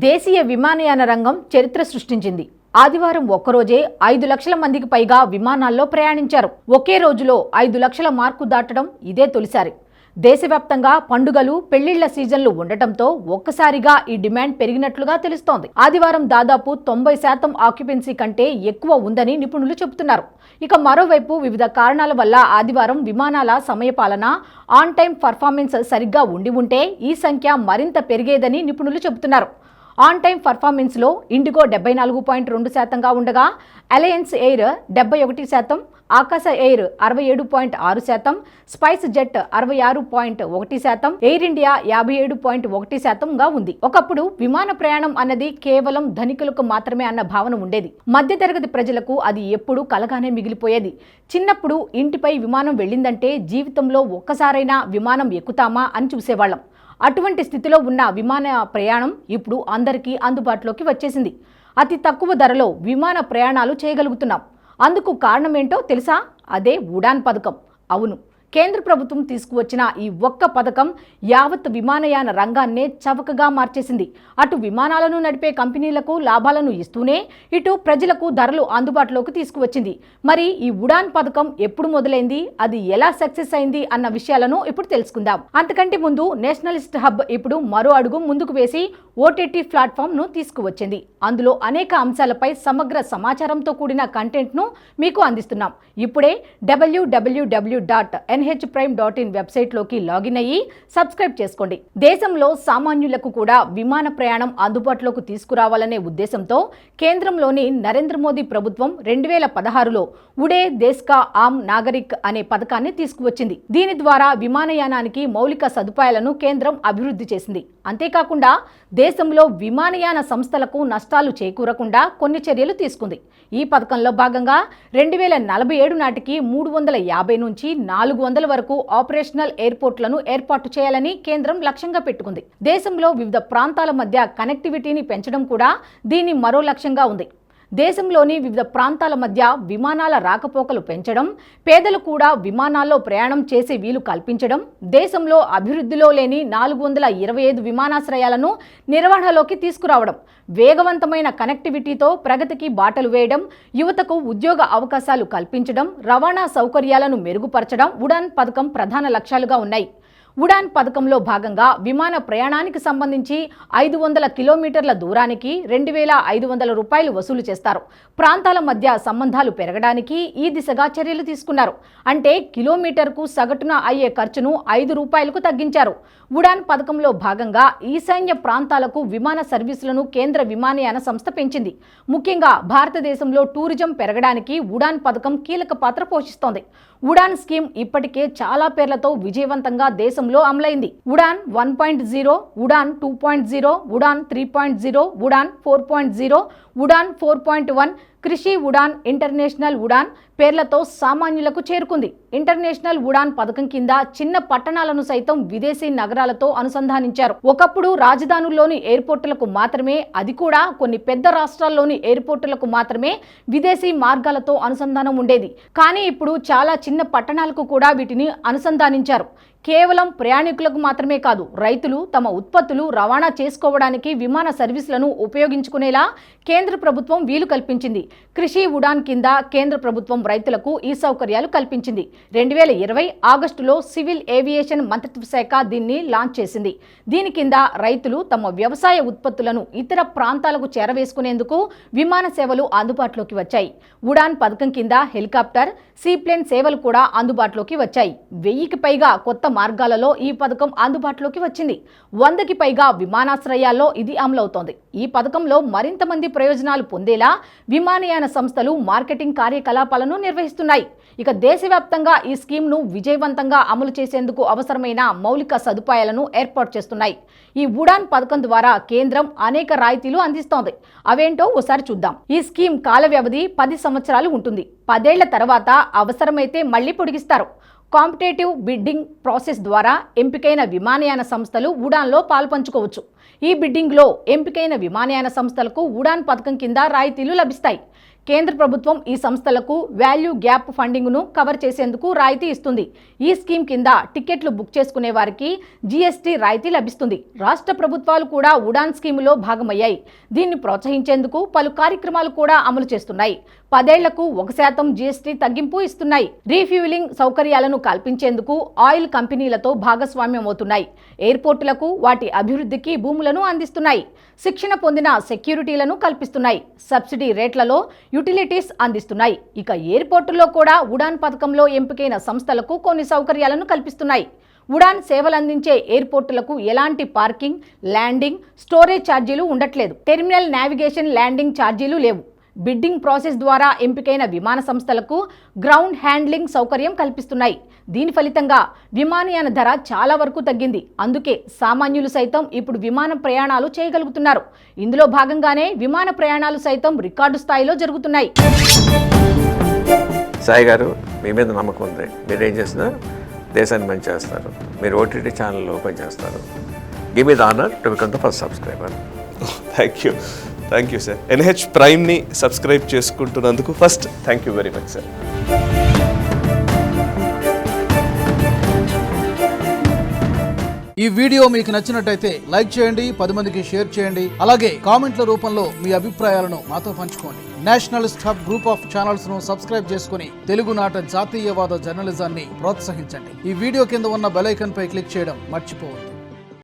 దేశీయ విమానయాన రంగం చరిత్ర సృష్టించింది. ఆదివారం ఒక్కరోజే 5 లక్షల మందికి పైగా విమానాల్లో ప్రయాణించారు. ఒకే రోజులో 5 లక్షల మార్కు దాటడం ఇదే తొలిసారి. దేశవ్యాప్తంగా పండుగలు, పెళ్లిళ్ల సీజన్లు ఉండటంతో ఒక్కసారిగా ఈ డిమాండ్ పెరిగినట్లుగా తెలుస్తోంది. ఆదివారం దాదాపు 90% ఆక్యుపెన్సీ కంటే ఎక్కువ ఉందని నిపుణులు చెబుతున్నారు. ఇక మరోవైపు వివిధ కారణాల వల్ల ఆదివారం విమానాల సమయపాలన, ఆన్ టైం పర్ఫార్మెన్స్ సరిగ్గా ఉంటే ఈ సంఖ్య మరింత పెరిగేదని నిపుణులు చెబుతున్నారు. ఆన్ టైం పర్ఫార్మెన్స్లో ఇండిగో 74.2%గా ఉండగా, అలయన్స్ ఎయిర్ 71%, ఆకాశ ఎయిర్ 67.6%, స్పైస్ జెట్ 66.1%, ఎయిర్ ఇండియా 57.1%గా ఉంది. ఒకప్పుడు విమాన ప్రయాణం అన్నది కేవలం ధనికులకు మాత్రమే అన్న భావన ఉండేది. మధ్యతరగతి ప్రజలకు అది ఎప్పుడూ కలగానే మిగిలిపోయేది. చిన్నప్పుడు ఇంటిపై విమానం వెళ్ళిందంటే జీవితంలో ఒక్కసారైనా విమానం ఎక్కుతామా అని చూసేవాళ్ళం. అటువంటి స్థితిలో ఉన్న విమాన ప్రయాణం ఇప్పుడు అందరికీ అందుబాటులోకి వచ్చేసింది. అతి తక్కువ ధరలో విమాన ప్రయాణాలు చేయగలుగుతున్నాం. అందుకు కారణమేంటో తెలుసా? అదే ఉడాన్ పథకం. అవును, కేంద్ర ప్రభుత్వం తీసుకువచ్చిన ఈ ఒక్క పథకం యావత్ విమానయాన రంగాన్నే చవకగా మార్చేసింది. అటు విమానాలను నడిపే కంపెనీలకు లాభాలను ఇస్తూనే ఇటు ప్రజలకు ధరలు అందుబాటులోకి తీసుకువచ్చింది. మరి ఈ ఉడాన్ పథకం ఎప్పుడు మొదలైంది, అది ఎలా సక్సెస్ అయింది అన్న విషయాలను ఇప్పుడు తెలుసుకుందాం. అంతకంటే ముందు నేషనలిస్ట్ హబ్ ఇప్పుడు మరో అడుగు ముందుకు వేసి ఓటీటీ ప్లాట్ఫామ్ను తీసుకువచ్చింది. అందులో అనేక అంశాలపై సమగ్ర సమాచారంతో కూడిన కంటెంట్ను మీకు అందిస్తున్నాం. ఇప్పుడే www.nhprime.in వెబ్సైట్లోకి లాగిన్ అయ్యి సబ్స్క్రైబ్ చేసుకోండి. దేశంలో సామాన్యులకు కూడా విమాన ప్రయాణం అందుబాటులోకి తీసుకురావాలనే ఉద్దేశంతో కేంద్రంలోని నరేంద్ర మోదీ ప్రభుత్వం 2016లో ఉడే దేశ్ కా ఆమ్ నాగరిక్ అనే పథకాన్ని తీసుకువచ్చింది. దీని ద్వారా విమానయానానికి మౌలిక సదుపాయాలను కేంద్రం అభివృద్ధి చేసింది. అంతేకాకుండా దేశంలో విమానయాన సంస్థలకు నష్టాలు చేకూరకుండా కొన్ని చర్యలు తీసుకుంది. ఈ పథకంలో భాగంగా 2047 నాటికి 350 నుంచి 400 వరకు ఆపరేషనల్ ఎయిర్పోర్ట్లను ఏర్పాటు చేయాలని కేంద్రం లక్ష్యంగా పెట్టుకుంది. దేశంలో వివిధ ప్రాంతాల మధ్య కనెక్టివిటీని పెంచడం కూడా దీని మరో లక్ష్యంగా ఉంది. దేశంలోని వివిధ ప్రాంతాల మధ్య విమానాల రాకపోకలు పెంచడం, పేదలు కూడా విమానాల్లో ప్రయాణం చేసే వీలు కల్పించడం, దేశంలో అభివృద్ధిలో లేని 425 విమానాశ్రయాలను నిర్వహణలోకి తీసుకురావడం, వేగవంతమైన కనెక్టివిటీతో ప్రగతికి బాటలు వేయడం, యువతకు ఉద్యోగ అవకాశాలు కల్పించడం, రవాణా సౌకర్యాలను మెరుగుపరచడం ఉడాన్ పథకం ప్రధాన లక్ష్యాలుగా ఉన్నాయి. ఉడాన్ పథకంలో భాగంగా విమాన ప్రయాణానికి సంబంధించి 500 కిలోమీటర్ల దూరానికి 2,500 రూపాయలు వసూలు చేస్తారు. ప్రాంతాల మధ్య సంబంధాలు పెరగడానికి ఈ దిశగా చర్యలు తీసుకున్నారు. అంటే కిలోమీటర్కు సగటున అయ్యే ఖర్చును 5 రూపాయలకు తగ్గించారు. ఉడాన్ పథకంలో భాగంగా ఈశాన్య ప్రాంతాలకు విమాన సర్వీసులను కేంద్ర విమానయాన సంస్థ పెంచింది. ముఖ్యంగా భారతదేశంలో టూరిజం పెరగడానికి ఉడాన్ పథకం కీలక పాత్ర పోషిస్తోంది. ఉడాన్ స్కీమ్ ఇప్పటికే చాలా పేర్లతో విజయవంతంగా దేశంలో అమలైంది. ఉడాన్ 1.0, ఉడాన్ 2.0, ఉడాన్ 3.0, ఉడాన్ 4.0, ఉడాన్ 4.1, కృషి ఉడాన్, ఇంటర్నేషనల్ ఉడాన్ పేర్లతో సామాన్యులకు చేరుకుంది. ఇంటర్నేషనల్ ఉడాన్ పథకం కింద చిన్న పట్టణాలను సైతం విదేశీ నగరాలతో అనుసంధానించారు. ఒకప్పుడు రాజధానుల్లోని ఎయిర్పోర్టులకు మాత్రమే, అది కూడా కొన్ని పెద్ద రాష్ట్రాల్లోని ఎయిర్పోర్టులకు మాత్రమే విదేశీ మార్గాలతో అనుసంధానం ఉండేది. కానీ ఇప్పుడు చాలా చిన్న పట్టణాలకు కూడా వీటిని అనుసంధానించారు. కేవలం ప్రయాణికులకు మాత్రమే కాదు, రైతులు తమ ఉత్పత్తులు రవాణా చేసుకోవడానికి విమాన సర్వీసులను ఉపయోగించుకునేలా కేంద్ర ప్రభుత్వం వీలు కల్పించింది. కృషి ఉడాన్ కింద కేంద్ర ప్రభుత్వం రైతులకు ఈ సౌకర్యాలు కల్పించింది. 2020 ఆగస్టులో సివిల్ ఏవియేషన్ మంత్రిత్వ శాఖ దీన్ని లాంచ్ చేసింది. దీని కింద రైతులు తమ వ్యవసాయ ఉత్పత్తులను ఇతర ప్రాంతాలకు చేరవేసుకునేందుకు విమాన సేవలు అందుబాటులోకి వచ్చాయి. ఉడాన్ పథకం కింద హెలికాప్టర్, సీప్లేన్ సేవలు కూడా అందుబాటులోకి వచ్చాయి. 1000కి పైగా కొత్త మార్గాలలో ఈ పథకం అందుబాటులోకి వచ్చింది. 100కి పైగా విమానాశ్రయాల్లో ఇది అమలవుతోంది. ఈ పథకంలో మరింత మంది ప్రయోజనాలు పొందేలా విమానయాన సంస్థలు మార్కెటింగ్ కార్యకలాపాలను నిర్వహిస్తున్నాయి. ఇక దేశవ్యాప్తంగా ఈ స్కీమ్ను విజయవంతంగా అమలు చేసేందుకు అవసరమైన మౌలిక సదుపాయాలను ఏర్పాటు చేస్తున్నాయి. ఈ ఉడాన్ పథకం ద్వారా కేంద్రం అనేక రాయితీలు అందిస్తోంది. అవేంటో ఓసారి చూద్దాం. ఈ స్కీమ్ కాల వ్యవధి 10 సంవత్సరాలు ఉంటుంది. 10 ఏళ్ల తర్వాత అవసరమైతే మళ్లీ పొడిగిస్తారు. కాంపిటేటివ్ బిడ్డింగ్ ప్రాసెస్ ద్వారా ఎంపికైన విమానయాన సంస్థలు ఉడాన్లో పాల్పంచుకోవచ్చు. ఈ బిడ్డింగ్లో ఎంపికైన విమానయాన సంస్థలకు ఉడాన్ పథకం కింద రాయితీలు లభిస్తాయి. కేంద్ర ప్రభుత్వం ఈ సంస్థలకు వాల్యూ గ్యాప్ ఫండింగ్ను కవర్ చేసేందుకు రాయితీ ఇస్తుంది. ఈ స్కీమ్ కింద టికెట్లు బుక్ చేసుకునే వారికి జీఎస్టీ రాయితీ లభిస్తుంది. రాష్ట్ర ప్రభుత్వాలు కూడా ఉడాన్ స్కీములో భాగమయ్యాయి. దీన్ని ప్రోత్సహించేందుకు పలు కార్యక్రమాలు కూడా అమలు చేస్తున్నాయి. 10 ఏళ్లకు 1% జీఎస్టీ తగ్గింపు ఇస్తున్నాయి. రీఫ్యూలింగ్ సౌకర్యాలను కల్పించేందుకు ఆయిల్ కంపెనీలతో భాగస్వామ్యం అవుతున్నాయి. ఎయిర్పోర్టులకు వాటి అభివృద్ధికి భూములను అందిస్తున్నాయి. శిక్షణ పొందిన సెక్యూరిటీలను కల్పిస్తున్నాయి. సబ్సిడీ రేట్లలో యుటిలిటీస్ అందిస్తున్నాయి. ఇక ఎయిర్పోర్టుల్లో కూడా ఉడాన్ పథకంలో ఎంపికైన సంస్థలకు కొన్ని సౌకర్యాలను కల్పిస్తున్నాయి. ఉడాన్ సేవలందించే ఎయిర్పోర్టులకు ఎలాంటి పార్కింగ్, ల్యాండింగ్, స్టోరేజ్ ఛార్జీలు ఉండట్లేదు. టెర్మినల్ నావిగేషన్, ల్యాండింగ్ ఛార్జీలు లేవు. బిడ్డింగ్ ప్రాసెస్ ద్వారా ఎంపికైన విమాన సంస్థలకు గ్రౌండ్ హ్యాండ్లింగ్ సౌకర్యం కల్పిస్తున్నాయి. దీని ఫలితంగా విమానయాన ధర చాలా వరకు తగ్గింది. అందుకే సామాన్యులు సైతం ఇప్పుడు విమాన ప్రయాణాలు చేయగలుగుతున్నారు. ఇందులో భాగంగానే విమాన ప్రయాణాలు సైతం రికార్డు స్థాయిలో జరుగుతున్నాయి. సాయి గారు, మీ మీద నమ్మకం ఉంది. మీరేం చేసినా దేశాన్ని మంచి చేస్తారు. మీరు ఓటీటీ ఛానల్ ఓపెన్ చేస్తారు. Give me the honour to become the first subscriber. Thank you sir. NH ప్రైమ్ని సబ్స్క్రైబ్ చేసుకుంటున్నందుకు first thank you very much sir. ఈ వీడియో మీకు నచ్చినట్టయితే లైక్ చేయండి, 10 మందికి షేర్ చేయండి. అలాగే కామెంట్ల రూపంలో మీ అభిప్రాయాలను మాతో పంచుకోండి. Nationalist hub group of channels ను సబ్స్క్రైబ్ చేసుకుని తెలుగునాట జాతీయవాద జర్నలిజాన్ని ప్రోత్సహించండి. ఈ వీడియో కింద ఉన్న బెల్ ఐకాన్ పై క్లిక్ చేయడం మర్చిపోవద్దు.